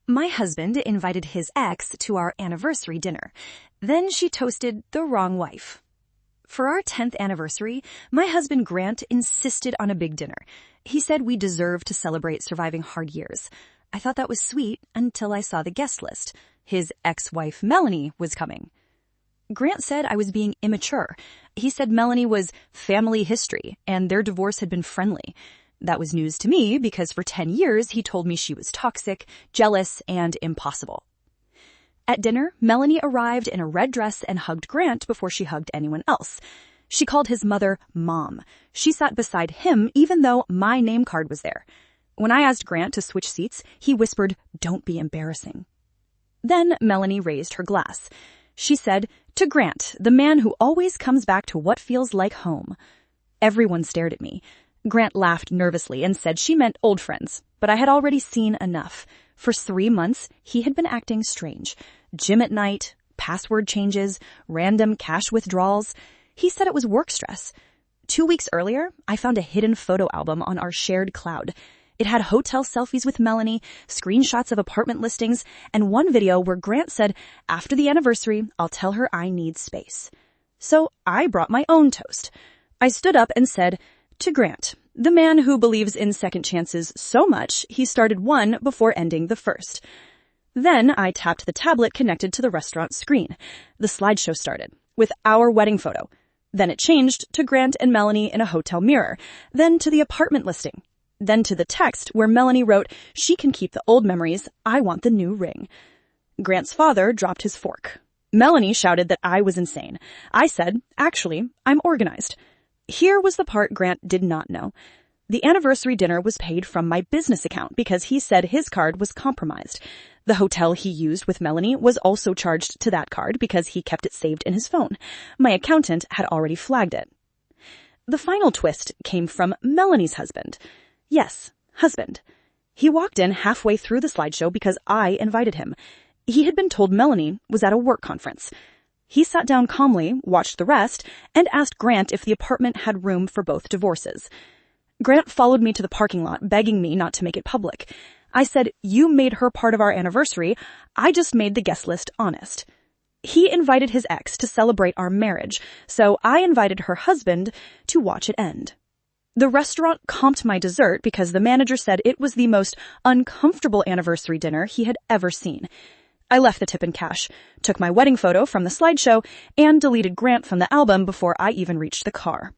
My husband invited his ex to our anniversary dinner. Then she toasted the wrong wife. For our 10th anniversary, my husband Grant insisted on a big dinner. He said we deserved to celebrate surviving hard years. I thought that was sweet until I saw the guest list. His ex-wife Melanie was coming. Grant said I was being immature. He said Melanie was family history and their divorce had been friendly. That was news to me because for 10 years he told me she was toxic, jealous, and impossible. At dinner, Melanie arrived in a red dress and hugged Grant before she hugged anyone else. She called his mother Mom. She sat beside him even though my name card was there. When I asked Grant to switch seats, he whispered, "Don't be embarrassing." Then Melanie raised her glass. She said, "To Grant, the man who always comes back to what feels like home." Everyone stared at me. Grant laughed nervously and said she meant old friends, but I had already seen enough. For 3 months, he had been acting strange. Gym at night, password changes, random cash withdrawals. He said it was work stress. 2 weeks earlier, I found a hidden photo album on our shared cloud. It had hotel selfies with Melanie, screenshots of apartment listings, and one video where Grant said, "After the anniversary, I'll tell her I need space." So I brought my own toast. I stood up and said, "To Grant, the man who believes in second chances so much he started one before ending the first." Then I tapped the tablet connected to the restaurant screen. The slideshow started with our wedding photo. Then it changed to Grant and Melanie in a hotel mirror, then to the apartment listing, then to the text where Melanie wrote, "She can keep the old memories, I want the new ring." Grant's father dropped his fork. Melanie shouted that I was insane. I said, "Actually, I'm organized." Here was the part Grant did not know. The anniversary dinner was paid from my business account because he said his card was compromised. The hotel he used with Melanie was also charged to that card because he kept it saved in his phone. My accountant had already flagged it. The final twist came from Melanie's husband. Yes, husband. He walked in halfway through the slideshow because I invited him. He had been told Melanie was at a work conference. He sat down calmly, watched the rest, and asked Grant if the apartment had room for both divorces. Grant followed me to the parking lot, begging me not to make it public. I said, "You made her part of our anniversary. I just made the guest list honest." He invited his ex to celebrate our marriage, so I invited her husband to watch it end. The restaurant comped my dessert because the manager said it was the most uncomfortable anniversary dinner he had ever seen. I left the tip in cash, took my wedding photo from the slideshow, and deleted Grant from the album before I even reached the car.